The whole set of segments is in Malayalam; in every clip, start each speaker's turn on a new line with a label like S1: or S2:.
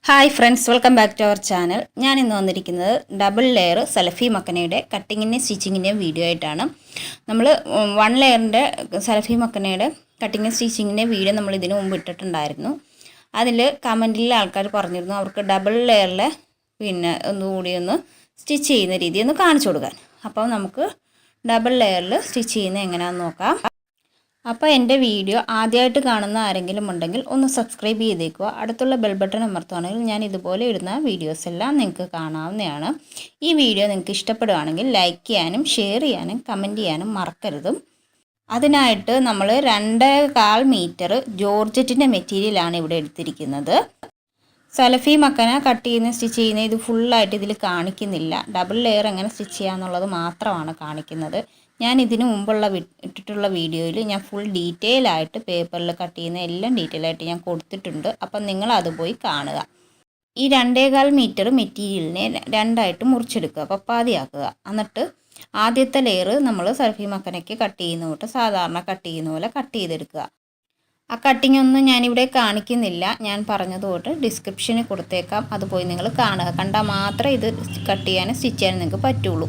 S1: Hi friends, welcome back to our channel. ഞാൻ ഇന്ന് വന്നിരിക്കുന്നത് ഡബിൾ ലെയർ സലഫി മക്കനയുടെ കട്ടിങ്ങിൻ്റെയും സ്റ്റിച്ചിങ്ങിൻ്റെയും വീഡിയോ ആയിട്ടാണ്. നമ്മൾ 1 ലെയറിൻ്റെ സലഫി മക്കനയുടെ കട്ടിങ് സ്റ്റിച്ചിങ്ങിൻ്റെ വീഡിയോ നമ്മൾ ഇതിനു മുമ്പ് ഇട്ടിട്ടുണ്ടായിരുന്നു. അതിൽ കമൻറ്റിൽ ആൾക്കാർ പറഞ്ഞിരുന്നു അവർക്ക് ഡബിൾ ലെയറിൽ ഒന്നുകൂടി സ്റ്റിച്ച് ചെയ്യുന്ന രീതി ഒന്ന് കാണിച്ചു കൊടുക്കാൻ. അപ്പോൾ നമുക്ക് ഡബിൾ ലെയറിൽ സ്റ്റിച്ച് ചെയ്യുന്നത് എങ്ങനെയാണെന്ന് നോക്കാം. അപ്പോൾ എൻ്റെ വീഡിയോ ആദ്യമായിട്ട് കാണുന്ന ആരെങ്കിലും ഉണ്ടെങ്കിൽ ഒന്ന് സബ്സ്ക്രൈബ് ചെയ്തേക്കുക. അടുത്തുള്ള ബെൽ ബട്ടൺ അമർത്തുകയാണെങ്കിൽ ഞാൻ ഇതുപോലെ ഇടുന്ന വീഡിയോസ് എല്ലാം നിങ്ങൾക്ക് കാണാവുന്നതാണ്. ഈ വീഡിയോ നിങ്ങൾക്ക് ഇഷ്ടപ്പെടുകയാണെങ്കിൽ ലൈക്ക് ചെയ്യാനും ഷെയർ ചെയ്യാനും കമൻറ്റ് ചെയ്യാനും മറക്കരുത്. അതിനായിട്ട് നമ്മൾ 2.25 മീറ്റർ ജോർജറ്റിൻ്റെ മെറ്റീരിയലാണ് ഇവിടെ എടുത്തിരിക്കുന്നത്. സലഫി മക്കന കട്ട് ചെയ്യുന്ന സ്റ്റിച്ച് ചെയ്യുന്ന ഇത് ഫുള്ളായിട്ട് ഇതിൽ കാണിക്കുന്നില്ല. ഡബിൾ ലെയർ എങ്ങനെ സ്റ്റിച്ച് ചെയ്യാന്നുള്ളത് മാത്രമാണ് കാണിക്കുന്നത്. ഞാൻ ഇതിനു മുമ്പുള്ള ഇട്ടിട്ടുള്ള വീഡിയോയിൽ ഞാൻ ഫുൾ ഡീറ്റെയിൽ ആയിട്ട് പേപ്പറിൽ കട്ട് ചെയ്യുന്ന എല്ലാം ഡീറ്റെയിൽ ആയിട്ട് ഞാൻ കൊടുത്തിട്ടുണ്ട്. അപ്പം നിങ്ങൾ അത് പോയി കാണുക. ഈ 2.25 മീറ്റർ മെറ്റീരിയലിനെ രണ്ടായിട്ട് മുറിച്ചെടുക്കുക, പപ്പാതിയാക്കുക. എന്നിട്ട് ആദ്യത്തെ ലെയർ നമ്മൾ സലഫി മക്കനയ്ക്ക് കട്ട് ചെയ്യുന്ന തൊട്ട് സാധാരണ കട്ട് ചെയ്യുന്ന പോലെ കട്ട് ചെയ്തെടുക്കുക. ആ കട്ടിങ് ഒന്നും ഞാനിവിടെ കാണിക്കുന്നില്ല. ഞാൻ പറഞ്ഞതുകൊണ്ട് ഡിസ്ക്രിപ്ഷനിൽ കൊടുത്തേക്കാം, അത് പോയി നിങ്ങൾ കാണുക. കണ്ടാൽ മാത്രമേ ഇത് കട്ട് ചെയ്യാനും സ്റ്റിച്ച് ചെയ്യാനും നിങ്ങൾക്ക് പറ്റുള്ളൂ.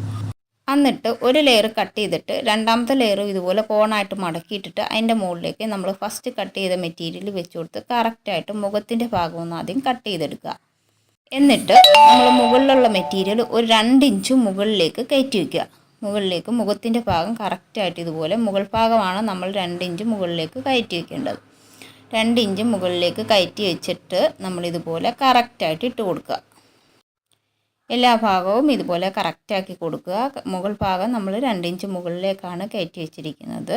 S1: എന്നിട്ട് ഒരു ലെയർ കട്ട് ചെയ്തിട്ട് രണ്ടാമത്തെ ലെയർ ഇതുപോലെ കോണായിട്ട് മടക്കിയിട്ടിട്ട് അതിൻ്റെ മുകളിലേക്ക് നമ്മൾ ഫസ്റ്റ് കട്ട് ചെയ്ത മെറ്റീരിയൽ വെച്ച് കൊടുത്ത് കറക്റ്റായിട്ട് മുഖത്തിൻ്റെ ഭാഗമൊന്നും ആദ്യം കട്ട് ചെയ്തെടുക്കുക. എന്നിട്ട് നമ്മൾ മുകളിലുള്ള മെറ്റീരിയൽ ഒരു 2 ഇഞ്ച് മുകളിലേക്ക് കയറ്റി വയ്ക്കുക. മുകളിലേക്ക് മുഖത്തിൻ്റെ ഭാഗം കറക്റ്റായിട്ട് ഇതുപോലെ മുകൾ ഭാഗമാണ് നമ്മൾ 2 ഇഞ്ച് മുകളിലേക്ക് കയറ്റി വയ്ക്കേണ്ടത്. 2 ഇഞ്ച് മുകളിലേക്ക് കയറ്റി വെച്ചിട്ട് നമ്മളിതുപോലെ കറക്റ്റായിട്ട് ഇട്ട് കൊടുക്കുക. എല്ലാ ഭാഗവും ഇതുപോലെ കറക്റ്റാക്കി കൊടുക്കുക. മുകൾ ഭാഗം നമ്മൾ 2 ഇഞ്ച് മുകളിലേക്കാണ് കയറ്റി വെച്ചിരിക്കുന്നത്.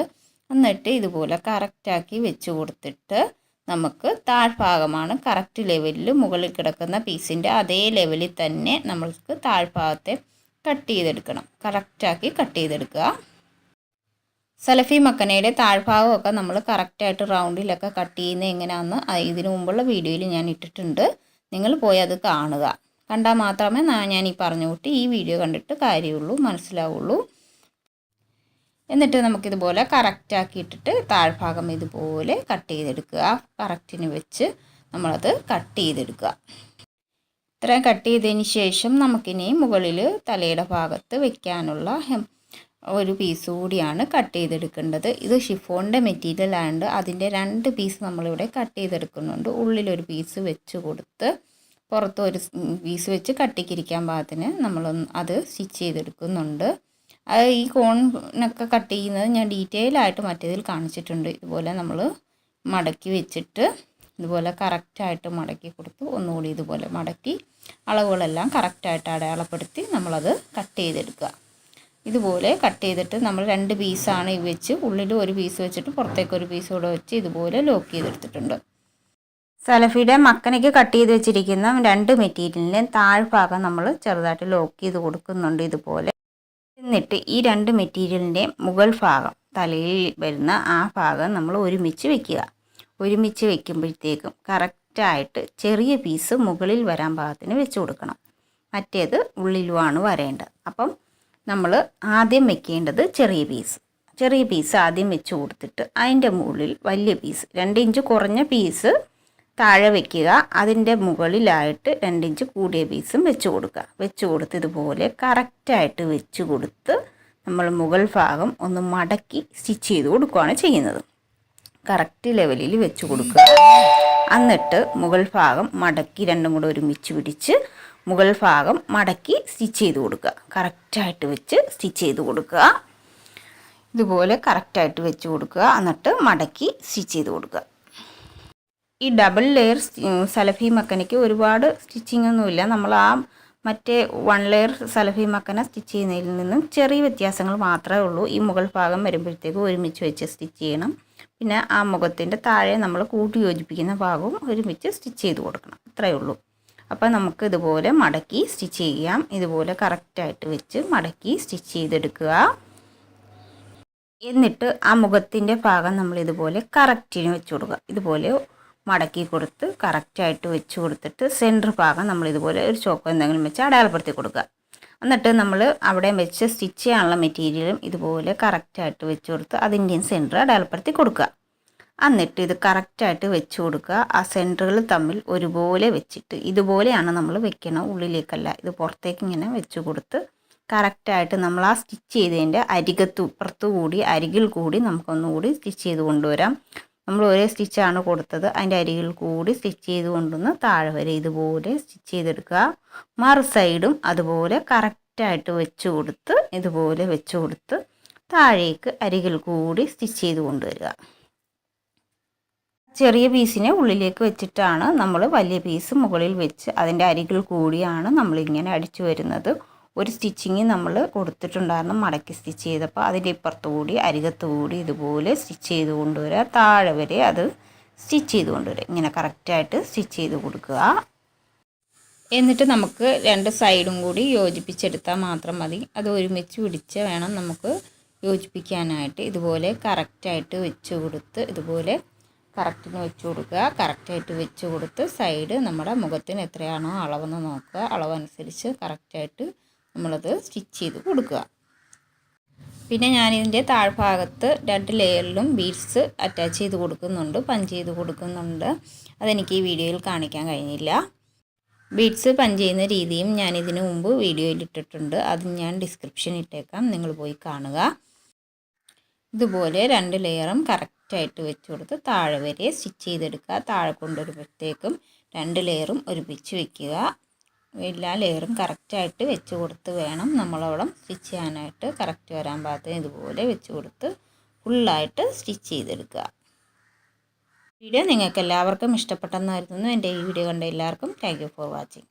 S1: എന്നിട്ട് ഇതുപോലെ കറക്റ്റാക്കി വെച്ച് കൊടുത്തിട്ട് നമുക്ക് താഴ്ഭാഗമാണ് കറക്റ്റ് ലെവലിൽ മുകളിൽ കിടക്കുന്ന പീസിൻ്റെ അതേ ലെവലിൽ തന്നെ നമ്മൾക്ക് താഴ്ഭാഗത്തെ കട്ട് ചെയ്തെടുക്കണം. കറക്റ്റാക്കി കട്ട് ചെയ്തെടുക്കുക. സലഫി മക്കനയുടെ താഴ്ഭാഗമൊക്കെ നമ്മൾ കറക്റ്റായിട്ട് റൗണ്ടിലൊക്കെ കട്ട് ചെയ്യുന്നത് എങ്ങനെയാണെന്ന് ഇതിനു മുമ്പുള്ള വീഡിയോയിൽ ഞാൻ ഇട്ടിട്ടുണ്ട്. നിങ്ങൾ പോയി അത് കാണുക. കണ്ടാൽ മാത്രമേ ഞാൻ ഈ പറഞ്ഞ കൂട്ടി ഈ വീഡിയോ കണ്ടിട്ട് കാര്യമുള്ളൂ, മനസ്സിലാവുള്ളൂ. എന്നിട്ട് നമുക്കിതുപോലെ കറക്റ്റാക്കിയിട്ടിട്ട് താഴ്ഭാഗം ഇതുപോലെ കട്ട് ചെയ്തെടുക്കുക. കറക്റ്റിന് വെച്ച് നമ്മളത് കട്ട് ചെയ്തെടുക്കുക. ഇത്രയും കട്ട് ചെയ്തതിന് ശേഷം നമുക്കിനി മുകളിൽ തലയുടെ ഭാഗത്ത് വെക്കാനുള്ള ഒരു പീസ് കൂടിയാണ് കട്ട് ചെയ്തെടുക്കേണ്ടത്. ഇത് ഷിഫോണിൻ്റെ മെറ്റീരിയൽ ആയതുകൊണ്ട് അതിൻ്റെ 2 പീസ് നമ്മളിവിടെ കട്ട് ചെയ്തെടുക്കുന്നുണ്ട്. ഉള്ളിലൊരു പീസ് വെച്ച് കൊടുത്ത് പുറത്ത് ഒരു പീസ് വെച്ച് കട്ടിക്കിരിക്കാൻ പാകത്തിന് നമ്മളൊന്ന് അത് സ്റ്റിച്ച് ചെയ്തെടുക്കുന്നുണ്ട്. അത് ഈ കോണൊക്കെ കട്ട് ചെയ്യുന്നത് ഞാൻ ഡീറ്റെയിൽ ആയിട്ട് മറ്റേതിൽ കാണിച്ചിട്ടുണ്ട്. ഇതുപോലെ നമ്മൾ മടക്കി വെച്ചിട്ട് ഇതുപോലെ കറക്റ്റായിട്ട് മടക്കി കൊടുത്ത് ഒന്നുകൂടി ഇതുപോലെ മടക്കി അളവുകളെല്ലാം കറക്റ്റായിട്ട് അടയാളപ്പെടുത്തി നമ്മളത് കട്ട് ചെയ്തെടുക്കുക. ഇതുപോലെ കട്ട് ചെയ്തിട്ട് നമ്മൾ 2 പീസാണ് വെച്ച് ഉള്ളിൽ ഒരു പീസ് വെച്ചിട്ട് പുറത്തേക്ക് ഒരു പീസ് കൂടെ വെച്ച് ഇതുപോലെ ലോക്ക് ചെയ്തെടുത്തിട്ടുണ്ട്. സലഫിയുടെ മക്കനയ്ക്ക് കട്ട് ചെയ്ത് വെച്ചിരിക്കുന്ന 2 മെറ്റീരിയലിൻ്റെ താഴ്ഭാഗം നമ്മൾ ചെറുതായിട്ട് ലോക്ക് ചെയ്ത് കൊടുക്കുന്നുണ്ട് ഇതുപോലെ. എന്നിട്ട് ഈ 2 മെറ്റീരിയലിൻ്റെ മുകൾ ഭാഗം തലയിൽ വരുന്ന ആ ഭാഗം നമ്മൾ ഒരുമിച്ച് വെക്കുക. ഒരുമിച്ച് വെക്കുമ്പോഴത്തേക്കും കറക്റ്റായിട്ട് ചെറിയ പീസ് മുകളിൽ വരാൻ പാകത്തിന് വെച്ച് കൊടുക്കണം. മറ്റേത് ഉള്ളിലുമാണ് വരേണ്ടത്. അപ്പം നമ്മൾ ആദ്യം വെക്കേണ്ടത് ചെറിയ പീസ് ആദ്യം വെച്ച് കൊടുത്തിട്ട് അതിൻ്റെ മുകളിൽ വലിയ പീസ് 2 ഇഞ്ച് കുറഞ്ഞ പീസ് താഴെ വയ്ക്കുക. അതിൻ്റെ മുകളിലായിട്ട് 2 ഇഞ്ച് കൂടിയ പീസും വെച്ച് കൊടുക്കുക. വെച്ച് കൊടുത്ത് ഇതുപോലെ കറക്റ്റായിട്ട് വെച്ച് കൊടുത്ത് നമ്മൾ മുകൾ ഭാഗം ഒന്ന് മടക്കി സ്റ്റിച്ച് ചെയ്ത് കൊടുക്കുകയാണ് ചെയ്യുന്നത്. കറക്റ്റ് ലെവലിൽ വെച്ച് കൊടുക്കുക. എന്നിട്ട് മുകൾ ഭാഗം മടക്കി 2ഉം കൂടെ ഒരുമിച്ച് പിടിച്ച് മുകൾ ഭാഗം മടക്കി സ്റ്റിച്ച് ചെയ്ത് കൊടുക്കുക. കറക്റ്റായിട്ട് വെച്ച് സ്റ്റിച്ച് ചെയ്ത് കൊടുക്കുക. ഇതുപോലെ കറക്റ്റായിട്ട് വെച്ച് കൊടുക്കുക. എന്നിട്ട് മടക്കി സ്റ്റിച്ച് ചെയ്ത് കൊടുക്കുക. ഈ ഡബിൾ ലെയർ സലഫി മക്കനയ്ക്ക് ഒരുപാട് സ്റ്റിച്ചിങ് ഒന്നുമില്ല. നമ്മൾ ആ മറ്റേ 1 ലെയർ സലഫി മക്കന സ്റ്റിച്ച് ചെയ്യുന്നതിൽ നിന്നും ചെറിയ വ്യത്യാസങ്ങൾ മാത്രമേ ഉള്ളൂ. ഈ മുകൾ ഭാഗം വരുമ്പോഴത്തേക്ക് ഒരുമിച്ച് വെച്ച് സ്റ്റിച്ച് ചെയ്യണം. പിന്നെ ആ മുഖത്തിൻ്റെ താഴെ നമ്മൾ കൂട്ടി യോജിപ്പിക്കുന്ന ഭാഗവും ഒരുമിച്ച് സ്റ്റിച്ച് ചെയ്ത് കൊടുക്കണം. അത്രയേ ഉള്ളൂ. അപ്പോൾ നമുക്ക് ഇതുപോലെ മടക്കി സ്റ്റിച്ച് ചെയ്യാം. ഇതുപോലെ കറക്റ്റായിട്ട് വെച്ച് മടക്കി സ്റ്റിച്ച് ചെയ്തെടുക്കുക. എന്നിട്ട് ആ മുഖത്തിൻ്റെ ഭാഗം നമ്മൾ ഇതുപോലെ കറക്റ്റിന് വെച്ച് കൊടുക്കുക. ഇതുപോലെ മടക്കി കൊടുത്ത് കറക്റ്റായിട്ട് വെച്ച് കൊടുത്തിട്ട് സെൻറ്റർ ഭാഗം നമ്മളിതുപോലെ ഒരു ചോക്കോ എന്തെങ്കിലും വെച്ച് അടയാളപ്പെടുത്തി കൊടുക്കുക. എന്നിട്ട് നമ്മൾ അവിടെ വെച്ച് സ്റ്റിച്ച് ചെയ്യാനുള്ള മെറ്റീരിയലും ഇതുപോലെ കറക്റ്റായിട്ട് വെച്ച് കൊടുത്ത് അതിൻ്റെയും സെൻറ്റർ അടയാളപ്പെടുത്തി കൊടുക്കുക. എന്നിട്ട് ഇത് കറക്റ്റായിട്ട് വെച്ച് കൊടുക്കുക. ആ സെൻറ്ററുകൾ തമ്മിൽ ഒരുപോലെ വെച്ചിട്ട് ഇതുപോലെയാണ് നമ്മൾ വെക്കണം, ഉള്ളിലേക്കല്ല. ഇത് പുറത്തേക്ക് ഇങ്ങനെ വെച്ച് കൊടുത്ത് കറക്റ്റായിട്ട് നമ്മൾ ആ സ്റ്റിച്ച് ചെയ്തതിൻ്റെ ഇപ്പുറത്തു കൂടി അരികിൽ കൂടി നമുക്കൊന്നുകൂടി സ്റ്റിച്ച് ചെയ്ത് കൊണ്ടുവരാം. നമ്മൾ ഒരേ സ്റ്റിച്ചാണ് കൊടുത്തത്, അതിൻ്റെ അരികിൽ കൂടി സ്റ്റിച്ച് ചെയ്ത് കൊണ്ടുവന്ന് താഴെ വരെ ഇതുപോലെ സ്റ്റിച്ച് ചെയ്തെടുക്കുക. മറു സൈഡും അതുപോലെ കറക്റ്റായിട്ട് വെച്ച് കൊടുത്ത് ഇതുപോലെ വെച്ച് കൊടുത്ത് താഴേക്ക് അരികിൽ കൂടി സ്റ്റിച്ച് ചെയ്ത് കൊണ്ടുവരിക. ചെറിയ പീസിനെ ഉള്ളിലേക്ക് വെച്ചിട്ടാണ് നമ്മൾ വലിയ പീസ് മുകളിൽ വെച്ച് അതിൻ്റെ അരികിൽ കൂടിയാണ് നമ്മളിങ്ങനെ അടിച്ചു വരുന്നത്. ഒരു സ്റ്റിച്ചിങ് നമ്മൾ കൊടുത്തിട്ടുണ്ടായിരുന്നു മടക്കി സ്റ്റിച്ച് ചെയ്തപ്പോൾ, അതിൻ്റെ ഇപ്പുറത്തു കൂടി അരികത്തു കൂടി ഇതുപോലെ സ്റ്റിച്ച് ചെയ്ത് കൊണ്ടുവരിക. താഴെ വരെ അത് സ്റ്റിച്ച് ചെയ്ത് കൊണ്ടുവരിക. ഇങ്ങനെ കറക്റ്റായിട്ട് സ്റ്റിച്ച് ചെയ്ത് കൊടുക്കുക. എന്നിട്ട് നമുക്ക് രണ്ട് സൈഡും കൂടി യോജിപ്പിച്ചെടുത്താൽ മാത്രം മതി. അത് ഒരുമിച്ച് പിടിച്ച് വേണം നമുക്ക് യോജിപ്പിക്കാനായിട്ട്. ഇതുപോലെ കറക്റ്റായിട്ട് വെച്ച് കൊടുത്ത് ഇതുപോലെ കറക്റ്റിന് വെച്ച് കൊടുക്കുക. കറക്റ്റായിട്ട് വെച്ച് കൊടുത്ത് സൈഡ് നമ്മുടെ മുഖത്തിന് എത്രയാണോ അളവെന്ന് നോക്കുക. അളവനുസരിച്ച് കറക്റ്റായിട്ട് നമ്മളത് സ്റ്റിച്ച് ചെയ്ത് കൊടുക്കുക. പിന്നെ ഞാനിതിൻ്റെ താഴ്ഭാഗത്ത് 2 ലെയറിലും ബീഡ്സ് അറ്റാച്ച് ചെയ്ത് കൊടുക്കുന്നുണ്ട്, പഞ്ച് ചെയ്ത് കൊടുക്കുന്നുണ്ട്. അതെനിക്ക് ഈ വീഡിയോയിൽ കാണിക്കാൻ കഴിഞ്ഞില്ല. ബീഡ്സ് പഞ്ച് ചെയ്യുന്ന രീതിയും ഞാൻ ഇതിനു മുമ്പ് വീഡിയോയിൽ ഇട്ടിട്ടുണ്ട്, അത് ഞാൻ ഡിസ്ക്രിപ്ഷനിൽ ഇട്ടേക്കാം, നിങ്ങൾ പോയി കാണുക. ഇതുപോലെ 2 ലെയറും കറക്റ്റായിട്ട് വെച്ച് കൊടുത്ത് താഴെ വരെ സ്റ്റിച്ച് ചെയ്തെടുക്കുക. താഴെ കൊണ്ടുവരുമ്പോഴത്തേക്കും 2 ലെയറും ഒരുമിച്ച് വയ്ക്കുക. എല്ലാ ലെയറും കറക്റ്റായിട്ട് വെച്ച് കൊടുത്ത് വേണം നമ്മളവിടെ സ്റ്റിച്ച് ചെയ്യാനായിട്ട്. കറക്റ്റ് വരാൻ പാകത്തിന് ഇതുപോലെ വെച്ച് കൊടുത്ത് ഫുള്ളായിട്ട് സ്റ്റിച്ച് ചെയ്തെടുക്കുക. വീഡിയോ നിങ്ങൾക്ക് എല്ലാവർക്കും ഇഷ്ടപ്പെട്ടെന്ന് കരുതുന്നു. എൻ്റെ ഈ വീഡിയോ കണ്ട എല്ലാവർക്കും താങ്ക് യു ഫോർ വാച്ചിങ്.